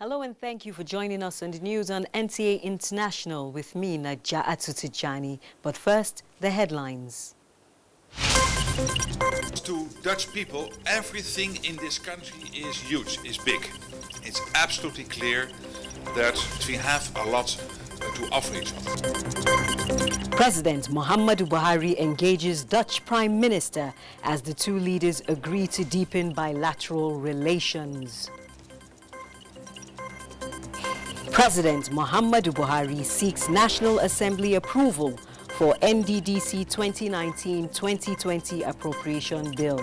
Hello and thank you for joining us on the news on NTA International with me, Naja'atu Tijani. But first, the headlines. To Dutch people, everything in this country is huge, is big. It's absolutely clear that we have a lot to offer each other. President Muhammadu Buhari engages Dutch Prime Minister as the two leaders agree to deepen bilateral relations. President Muhammadu Buhari seeks National Assembly approval for NDDC 2019-2020 appropriation bill.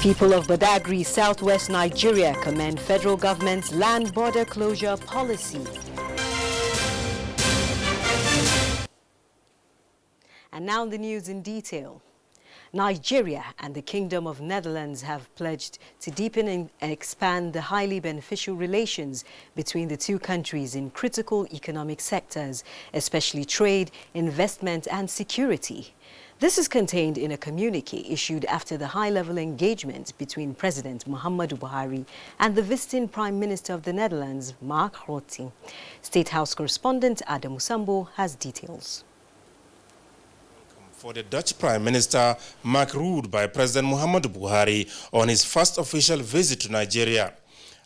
People of Badagry, southwest Nigeria commend federal government's land border closure policy. And now the news in detail. Nigeria and the Kingdom of Netherlands have pledged to deepen and expand the highly beneficial relations between the two countries in critical economic sectors, especially trade, investment and security. This is contained in a communique issued after the high-level engagement between President Muhammadu Buhari and the visiting Prime Minister of the Netherlands, Mark Rutte. State House correspondent Adam Musambo has details. For the Dutch Prime Minister, Mark Rutte by President Muhammadu Buhari on his first official visit to Nigeria.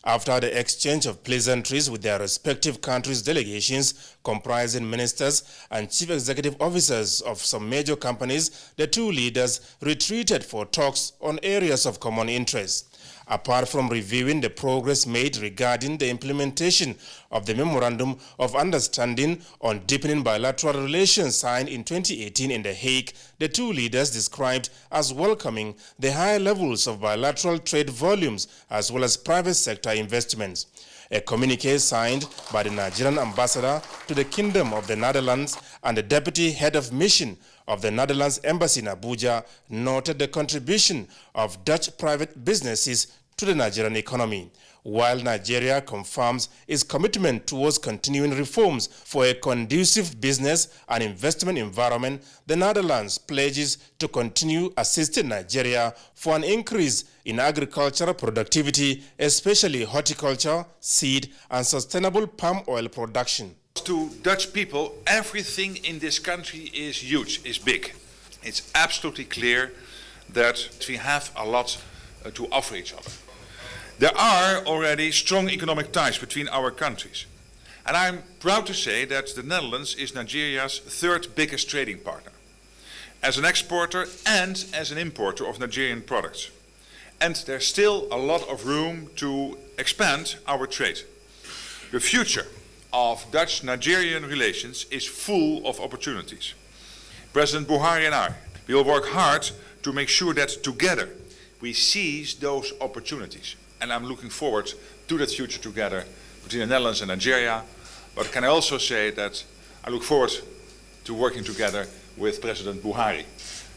After the exchange of pleasantries with their respective countries' delegations, comprising ministers and chief executive officers of some major companies, the two leaders retreated for talks on areas of common interest. Apart from reviewing the progress made regarding the implementation of the Memorandum of Understanding on Deepening Bilateral Relations signed in 2018 in The Hague, the two leaders described as welcoming the high levels of bilateral trade volumes as well as private sector investments. A communique signed by the Nigerian ambassador to the Kingdom of the Netherlands and the deputy head of mission of the Netherlands Embassy in Abuja noted the contribution of Dutch private businesses to the Nigerian economy. While Nigeria confirms its commitment towards continuing reforms for a conducive business and investment environment, the Netherlands pledges to continue assisting Nigeria for an increase in agricultural productivity, especially horticulture, seed, and sustainable palm oil production. To Dutch people, everything in this country is huge, is big. It's absolutely clear that we have a lot to offer each other. There are already strong economic ties between our countries. And I'm proud to say that the Netherlands is Nigeria's third biggest trading partner, as an exporter and as an importer of Nigerian products. And there's still a lot of room to expand our trade. The future of Dutch-Nigerian relations is full of opportunities. President Buhari and I will work hard to make sure that together we seize those opportunities. And I'm looking forward to that future together between the Netherlands and Nigeria. But can I also say that I look forward to working together with President Buhari,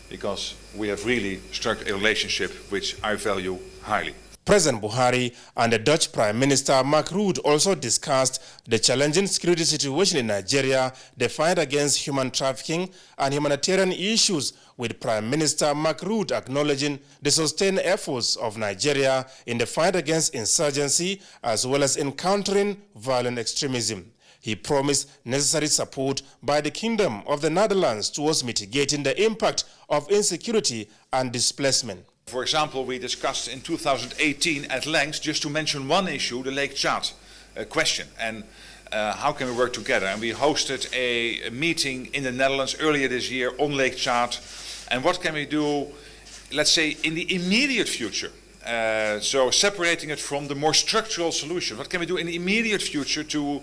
because we have really struck a relationship which I value highly. President Buhari and the Dutch Prime Minister Mark Rutte also discussed the challenging security situation in Nigeria, the fight against human trafficking and humanitarian issues, with Prime Minister Mark Rutte acknowledging the sustained efforts of Nigeria in the fight against insurgency as well as encountering violent extremism. He promised necessary support by the Kingdom of the Netherlands towards mitigating the impact of insecurity and displacement. For example, we discussed in 2018 at length, just to mention one issue, the Lake Chad question, and how can we work together. And we hosted a meeting in the Netherlands earlier this year on Lake Chad. And what can we do, let's say, in the immediate future? So separating it from the more structural solution. What can we do in the immediate future to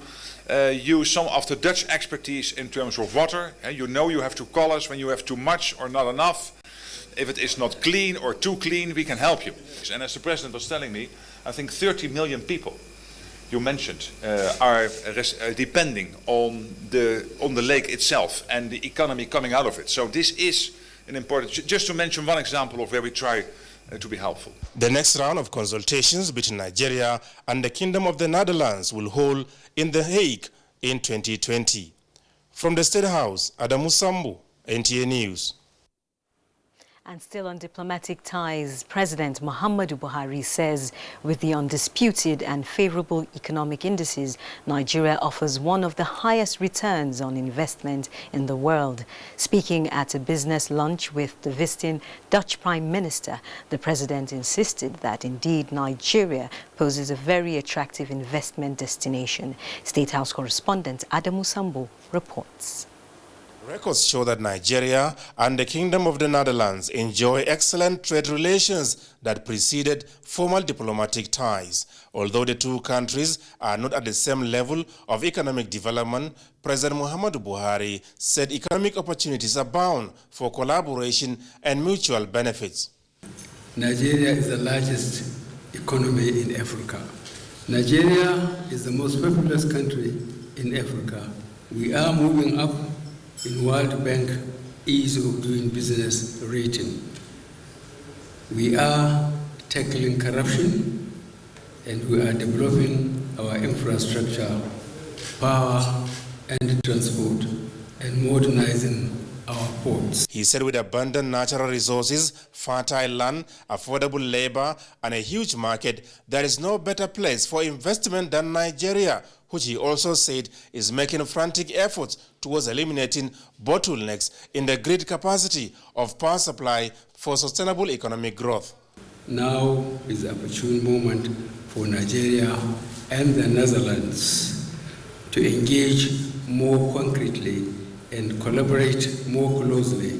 use some of the Dutch expertise in terms of water? You know you have to call us when you have too much or not enough. If it is not clean or too clean, we can help you. And as the President was telling me, I think 30 million people, you mentioned, are depending on the lake itself and the economy coming out of it. So this is an important, just to mention one example of where we try to be helpful. The next round of consultations between Nigeria and the Kingdom of the Netherlands will hold in The Hague in 2020. From the State House, Adam Musambo, NTA News. And still on diplomatic ties, President Muhammadu Buhari says with the undisputed and favorable economic indices, Nigeria offers one of the highest returns on investment in the world. Speaking at a business lunch with the visiting Dutch Prime Minister, the president insisted that indeed Nigeria poses a very attractive investment destination. State House correspondent Adamu Sambo reports. Records show that Nigeria and the Kingdom of the Netherlands enjoy excellent trade relations that preceded formal diplomatic ties. Although the two countries are not at the same level of economic development, President Muhammadu Buhari said economic opportunities abound for collaboration and mutual benefits. Nigeria is the largest economy in Africa. Nigeria is the most populous country in Africa. We are moving up in World Bank Ease of Doing Business rating. We are tackling corruption and we are developing our infrastructure, power and transport, and modernizing our ports. He said with abundant natural resources, fertile land, affordable labor, and a huge market, there is no better place for investment than Nigeria, which he also said is making frantic efforts towards eliminating bottlenecks in the grid capacity of power supply for sustainable economic growth. Now is the opportune moment for Nigeria and the Netherlands to engage more concretely and collaborate more closely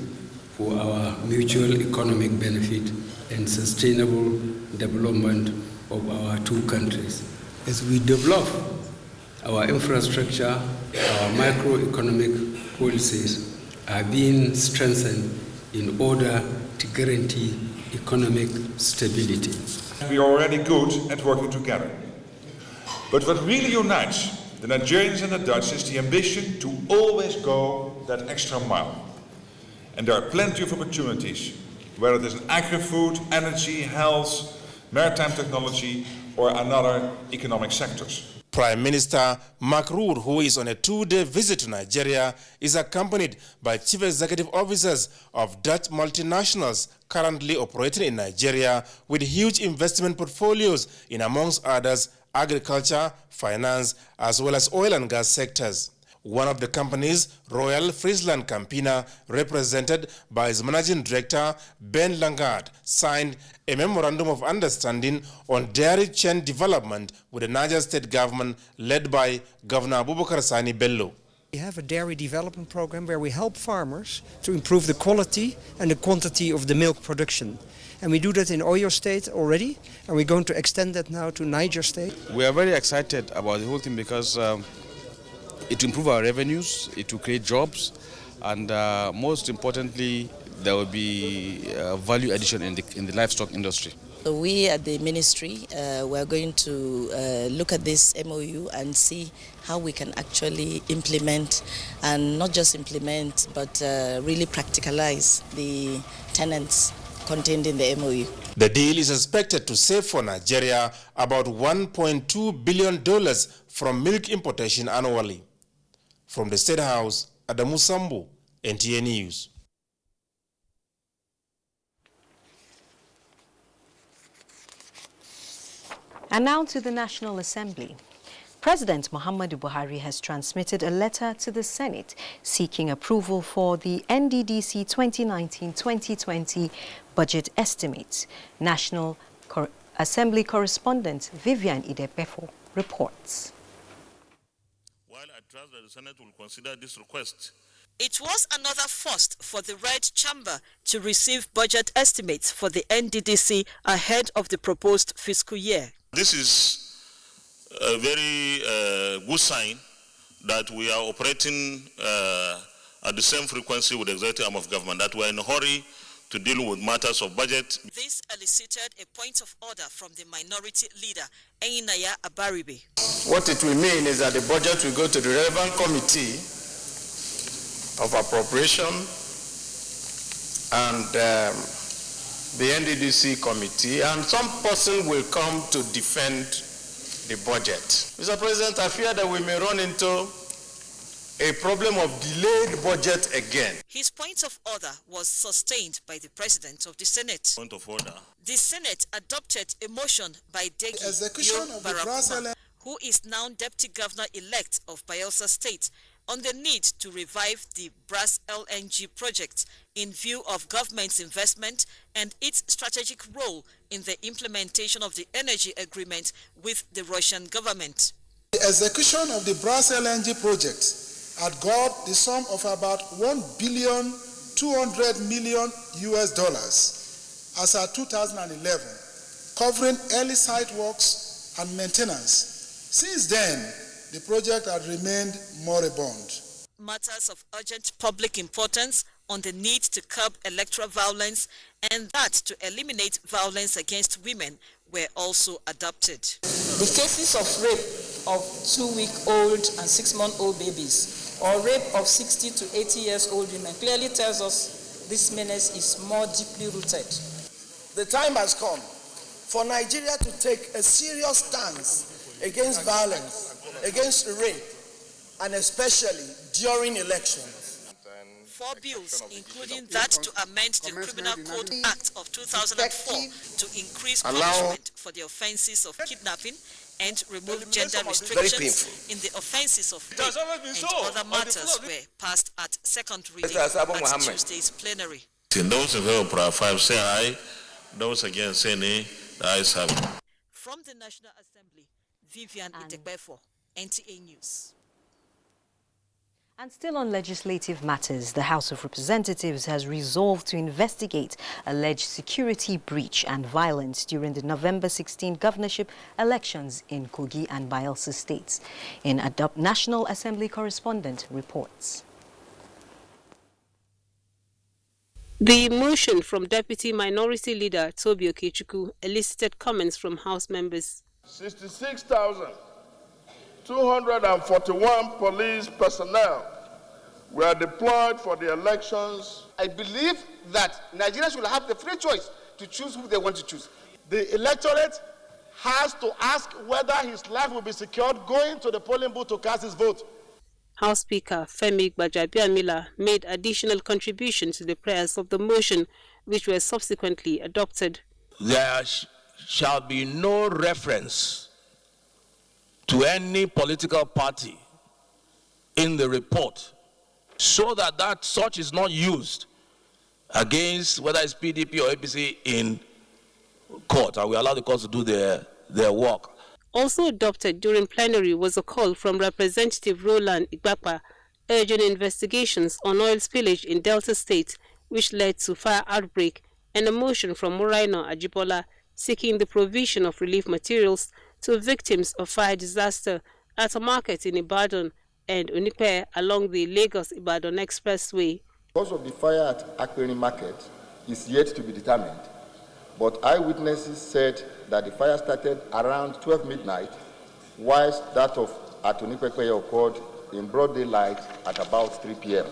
for our mutual economic benefit and sustainable development of our two countries. As we develop our infrastructure, our macroeconomic policies are being strengthened in order to guarantee economic stability. We are already good at working together. But what really unites the Nigerians and the Dutch is the ambition to always go that extra mile. And there are plenty of opportunities, whether it is in agri-food, energy, health, maritime technology, or another economic sectors. Prime Minister Mark Rutte, who is on a two-day visit to Nigeria, is accompanied by chief executive officers of Dutch multinationals currently operating in Nigeria with huge investment portfolios in, amongst others, agriculture, finance, as well as oil and gas sectors. One of the companies, Royal Friesland Campina, represented by its managing director, Ben Langard, signed a memorandum of understanding on dairy chain development with the Niger State government led by Governor Abubakar Sani Bello. We have a dairy development program where we help farmers to improve the quality and the quantity of the milk production. And we do that in Oyo State already, and we're going to extend that now to Niger State. We are very excited about the whole thing because it will improve our revenues, it will create jobs, and most importantly, there will be value addition in the livestock industry. So we at the ministry, we're going to look at this MOU and see how we can actually implement, and not just implement, but really practicalize the tenets contained in the MOU. The deal is expected to save for Nigeria about $1.2 billion from milk importation annually. From the State House, Adamu Sambo, NTA News. And now to the National Assembly. President Muhammadu Buhari has transmitted a letter to the Senate seeking approval for the NDDC 2019-2020 budget estimates. National Assembly correspondent Vivian Idepefo reports. While I trust that the Senate will consider this request, it was another first for the Red Chamber to receive budget estimates for the NDDC ahead of the proposed fiscal year. this is a very good sign that we are operating at the same frequency with the executive arm of government, that we are in a hurry to deal with matters of budget. This elicited a point of order from the minority leader, Enyinnaya Abaribe. What it will mean is that the budget will go to the relevant committee of appropriation and the NDDC committee, and some person will come to defend the budget. Mr. President, I fear that we may run into a problem of delayed budget again. His point of order was sustained by the President of the Senate. Point of order. The Senate adopted a motion by Degi Execution of the brass Barakuma, who is now Deputy Governor-elect of Bayelsa State, on the need to revive the Brass LNG project in view of government's investment and its strategic role in the implementation of the energy agreement with the Russian government. The execution of the Brass LNG project had got the sum of about $1,200,000,000 as at 2011, covering early site works and maintenance. Since then, the project had remained moribund. Matters of urgent public importance on the need to curb electoral violence and that to eliminate violence against women were also adopted. The cases of rape of 2-week-old and 6-month-old babies or rape of 60 to 80 years old women clearly tells us this menace is more deeply rooted. The time has come for Nigeria to take a serious stance against violence, against rape, and especially during elections. 4 bills, including that to amend the Criminal Code Act of 2004 to increase punishment for the offences of kidnapping and remove gender restrictions in the offences of rape and other matters were passed at second reading at Tuesday's plenary. Those in favor of Paragraph 5 say aye. Those against say nay. The ayes have it. From the National Assembly, Vivian Itekbefo, NTA News. And still on legislative matters, the House of Representatives has resolved to investigate alleged security breach and violence during the November 16 governorship elections in Kogi and Bayelsa states. In Adopt National Assembly correspondent reports. The motion from Deputy Minority Leader Tobi Okechukwu elicited comments from House members. 66,241 police personnel were deployed for the elections. I believe that Nigerians will have the free choice to choose who they want to choose. The electorate has to ask whether his life will be secured going to the polling booth to cast his vote. House Speaker Femi Gbajabiamila made additional contributions to the prayers of the motion, which were subsequently adopted. There shall be no reference to any political party in the report, so that such is not used against whether it's PDP or APC in court, and we allow the courts to do their work. Also adopted during plenary was a call from Representative Roland Igbapa urging investigations on oil spillage in Delta State, which led to fire outbreak, and a motion from Moraino Ajibola seeking the provision of relief materials to victims of fire disaster at a market in Ibadan and Unipe along the Lagos-Ibadan Expressway. The cause of the fire at Akperi Market is yet to be determined, but eyewitnesses said that the fire started around 12 midnight, whilst that of at Unipe occurred in broad daylight at about 3 p.m.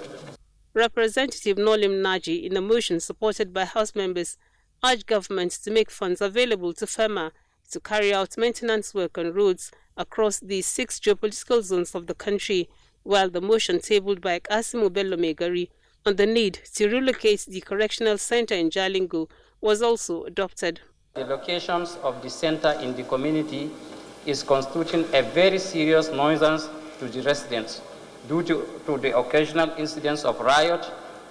Representative Nolim Naji, in a motion supported by House members, urged government to make funds available to FEMA to carry out maintenance work on roads across the 6 geopolitical zones of the country, while the motion tabled by Kasimu Bello Megari on the need to relocate the correctional center in Jalingo was also adopted. The locations of the center in the community is constituting a very serious nuisance to the residents due to the occasional incidents of riot,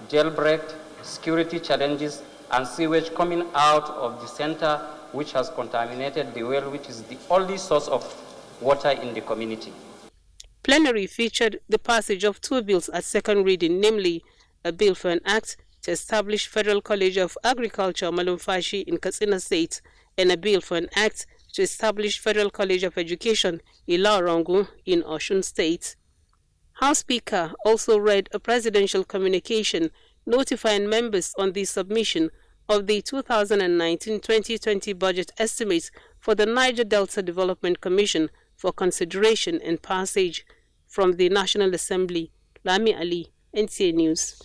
jailbreak, security challenges, and sewage coming out of the center, which has contaminated the well, which is the only source of water in the community. Plenary featured the passage of 2 bills at second reading, namely a bill for an act to establish Federal College of Agriculture Malumfashi in Katsina State and a bill for an act to establish Federal College of Education Ilaorangu in Osun State. House Speaker also read a presidential communication notifying members on the submission of the 2019-2020 budget estimates for the Niger Delta Development Commission for consideration and passage. From the National Assembly, Lami Ali, NTA News.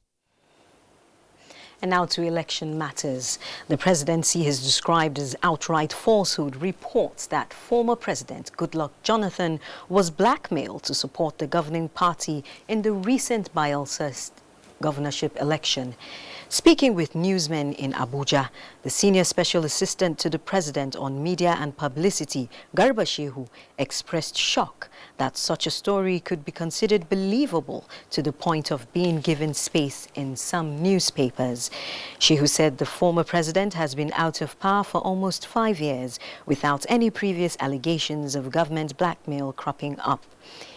And now to election matters. The presidency has described as outright falsehood reports that former President Goodluck Jonathan was blackmailed to support the governing party in the recent Bayelsa governorship election. Speaking with newsmen in Abuja, the senior special assistant to the president on media and publicity, Garba Shehu, expressed shock that such a story could be considered believable to the point of being given space in some newspapers. Shehu said the former president has been out of power for almost 5 years without any previous allegations of government blackmail cropping up.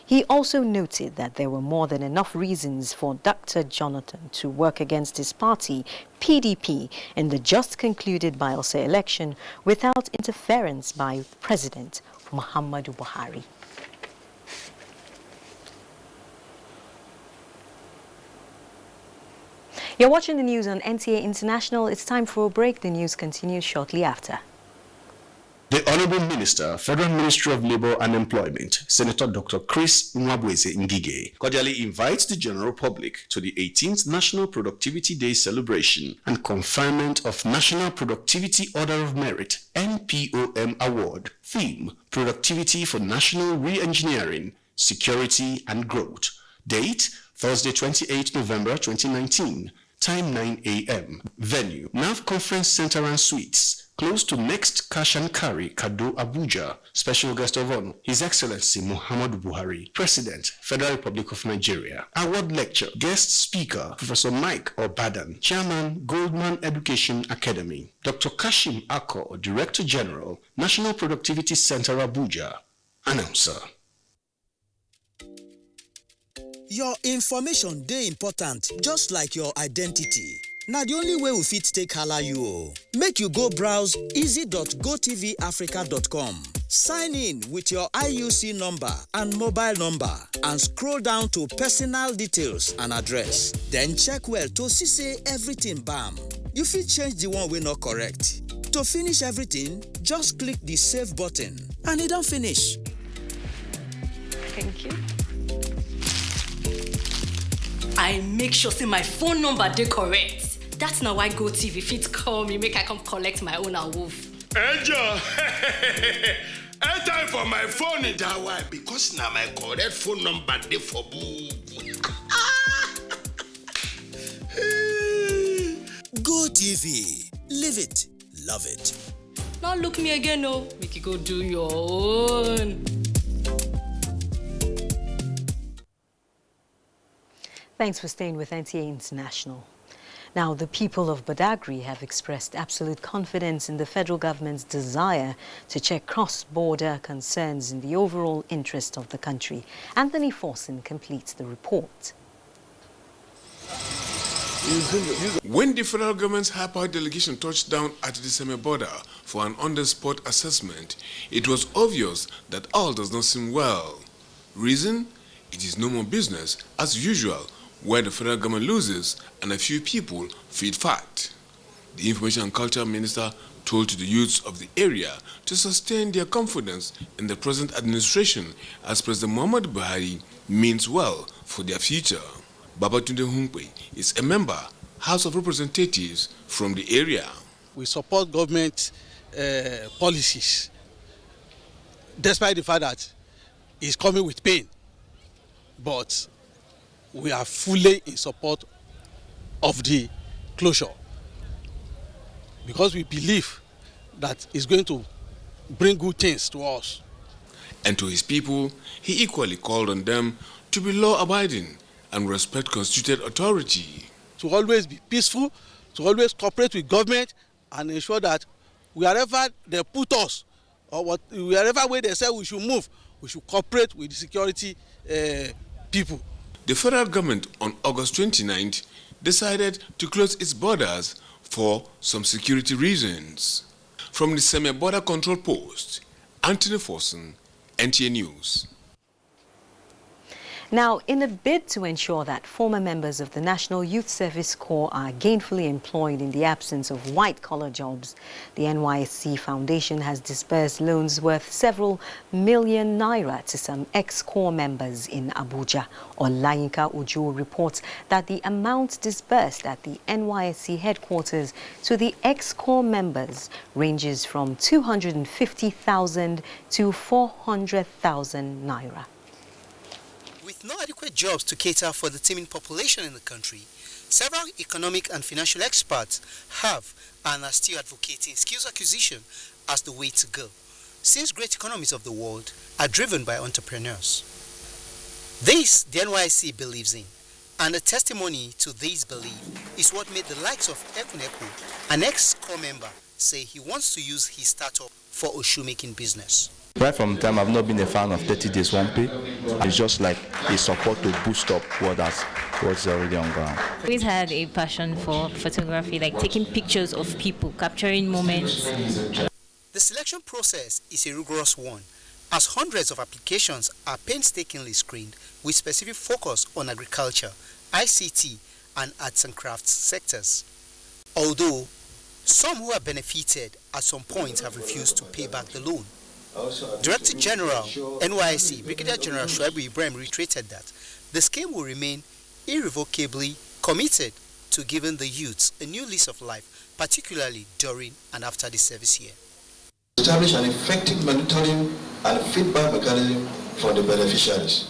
He also noted that there were more than enough reasons for Dr. Jonathan to work against his party, PDP, in the just concluded Bayelsa election without interference by President Muhammadu Buhari. You're watching the news on NTA International. It's time for a break. The news continues shortly after. The Honorable Minister, Federal Ministry of Labour and Employment, Senator Dr. Chris Nwabweze Ngige, cordially invites the general public to the 18th National Productivity Day celebration and conferment of National Productivity Order of Merit, NPOM Award. Theme: Productivity for National Re-Engineering, Security and Growth. Date: Thursday, 28 November 2019. Time 9 a.m. Venue: NAV Conference Center and Suites, close to Next Cash and Carry, Kado, Abuja. Special guest of honor: His Excellency Muhammadu Buhari, President, Federal Republic of Nigeria. Award lecture: guest speaker, Professor Mike Obadan, Chairman, Goldman Education Academy. Dr. Kashim Ako, Director General, National Productivity Center, Abuja. Announcer. Your information dey important, just like your identity. Na the only way we fit take hala you o. Make you go browse easy.gotvafrica.com. Sign in with your IUC number and mobile number and scroll down to personal details and address. Then check well to see say everything bam. You fit change the one wey not correct. To finish everything, just click the save button and it don finish. Thank you. I make sure say my phone number dey correct. That's not why GoTV fit call me make I come collect my own awoof. Angel, time for my phone in that way because now my correct phone number dey for book. GoTV, live it, love it. Now look me again, no. Make you go do your own. Thanks for staying with NTA International. Now, the people of Badagry have expressed absolute confidence in the federal government's desire to check cross-border concerns in the overall interest of the country. Anthony Forson completes the report. When the federal government's high-powered delegation touched down at the Seme border for an on-the-spot assessment, it was obvious that all does not seem well. Reason? It is no more business as usual, where the federal government loses and a few people feed fat. The Information and Culture Minister told the youths of the area to sustain their confidence in the present administration as President Muhammadu Buhari means well for their future. Babatunde Hunkwe is a member, House of Representatives from the area. We support government policies, despite the fact that it's coming with pain. But we are fully in support of the closure because we believe that it's going to bring good things to us. And to his people, he equally called on them to be law-abiding and respect constituted authority. To always be peaceful, to always cooperate with government and ensure that wherever they put us or wherever way they say we should move, we should cooperate with the security people. The federal government on August 29th decided to close its borders for some security reasons. From the Seme Border Control Post, Anthony Forson, NTA News. Now, in a bid to ensure that former members of the National Youth Service Corps are gainfully employed in the absence of white-collar jobs, the NYSC Foundation has disbursed loans worth several million naira to some ex-corps members in Abuja. Olayinka Uju reports that the amount disbursed at the NYSC headquarters to the ex-corps members ranges from 250,000 to 400,000 naira. With no adequate jobs to cater for the teeming population in the country, several economic and financial experts have and are still advocating skills acquisition as the way to go, since great economies of the world are driven by entrepreneurs. This the NYSC believes in, and a testimony to this belief is what made the likes of Ekuneku, an ex-corps member, say he wants to use his startup for a shoemaking business. Right from the time, I've not been a fan of 30 days one pay. It's just like a support to boost up what's already on ground. I always had a passion for photography, like taking pictures of people, capturing moments. The selection process is a rigorous one, as hundreds of applications are painstakingly screened with specific focus on agriculture, ICT, and arts and crafts sectors. Although some who have benefited at some point have refused to pay back the loan. Director General, NYSC, Brigadier General Shuaibu Ibrahim reiterated that the scheme will remain irrevocably committed to giving the youths a new lease of life, particularly during and after the service year. Establish an effective monitoring and feedback mechanism for the beneficiaries.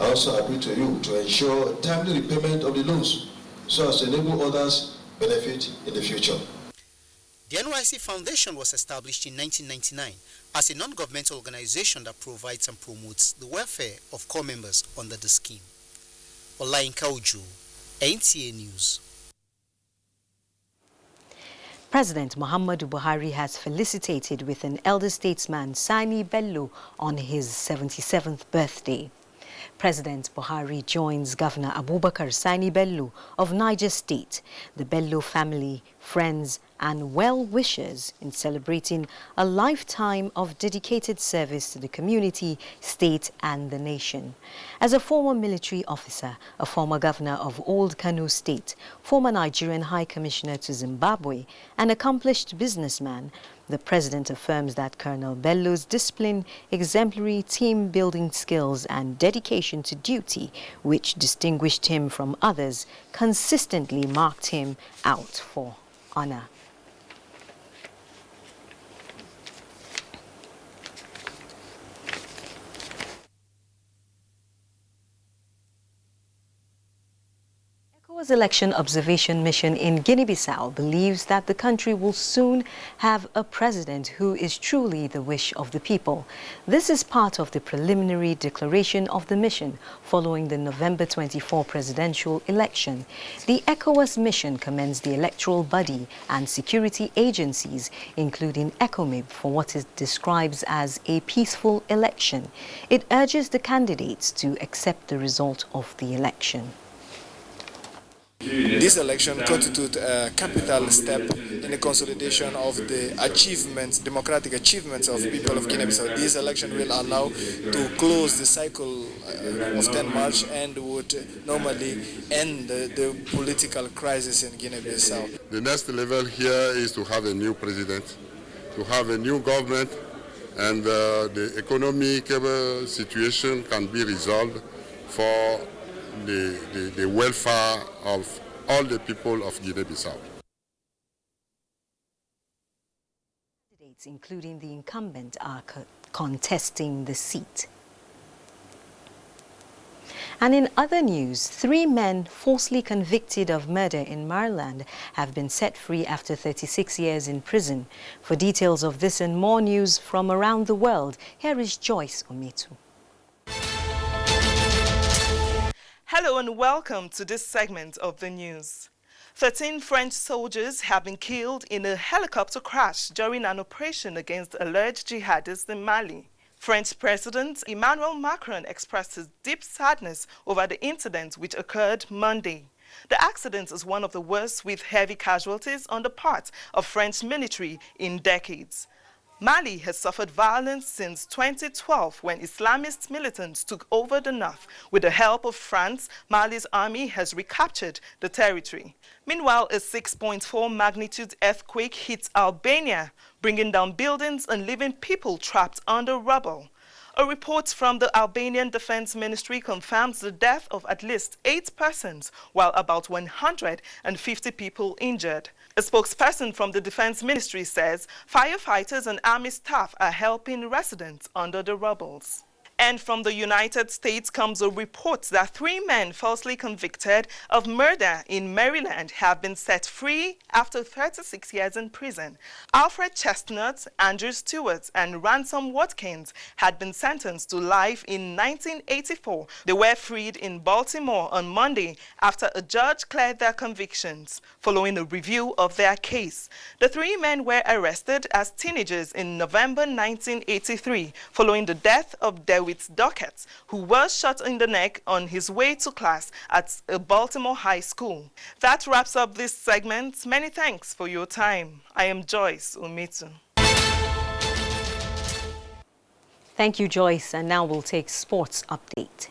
I also appeal to you to ensure timely repayment of the loans so as to enable others benefit in the future. The NYSC Foundation was established in 1999 as a non-governmental organization that provides and promotes the welfare of corps members under the scheme. Olayinka Uju, NTA News. President Muhammadu Buhari has felicitated with an elder statesman, Sani Bello, on his 77th birthday. President Buhari joins Governor Abubakar Sani Bello of Niger State, the Bello family, friends, and well-wishers in celebrating a lifetime of dedicated service to the community, state, and the nation. As a former military officer, a former governor of Old Kano State, former Nigerian High Commissioner to Zimbabwe, an accomplished businessman, the president affirms that Colonel Bello's discipline, exemplary team-building skills, and dedication to duty, which distinguished him from others, consistently marked him out for honor. ECOWAS Election Observation Mission in Guinea-Bissau believes that the country will soon have a president who is truly the wish of the people. This is part of the preliminary declaration of the mission following the November 24 presidential election. The ECOWAS mission commends the electoral body and security agencies, including ECOMIB, for what it describes as a peaceful election. It urges the candidates to accept the result of the election. This election constitutes a capital step in the consolidation of the achievements, democratic achievements of the people of Guinea-Bissau. This election will allow to close the cycle of 10 March and would normally end the political crisis in Guinea-Bissau. The next level here is to have a new president, to have a new government, and the economic situation can be resolved for the welfare of all the people of Guinea-Bissau. Candidates, including the incumbent, are contesting the seat. And in other news, 3 men falsely convicted of murder in Maryland have been set free after 36 years in prison. For details of this and more news from around the world, here is Joyce Ometu. Hello and welcome to this segment of the news. 13 French soldiers have been killed in a helicopter crash during an operation against alleged jihadists in Mali. French President Emmanuel Macron expressed his deep sadness over the incident which occurred Monday. The accident is one of the worst with heavy casualties on the part of French military in decades. Mali has suffered violence since 2012 when Islamist militants took over the north. With the help of France, Mali's army has recaptured the territory. Meanwhile, a 6.4 magnitude earthquake hit Albania, bringing down buildings and leaving people trapped under rubble. A report from the Albanian Defense Ministry confirms the death of at least 8 persons, while about 150 people injured. A spokesperson from the Defense Ministry says firefighters and army staff are helping residents under the rubbles. And from the United States comes a report that 3 men falsely convicted of murder in Maryland have been set free after 36 years in prison. Alfred Chestnut, Andrew Stewart, and Ransom Watkins had been sentenced to life in 1984. They were freed in Baltimore on Monday after a judge cleared their convictions, following a review of their case. The 3 men were arrested as teenagers in November 1983, following the death of DeWitt Dockett, who was shot in the neck on his way to class at a Baltimore high school. That wraps up this segment. Many thanks for your time. I am Joyce Umetu. Thank you, Joyce. And now we'll take sports update.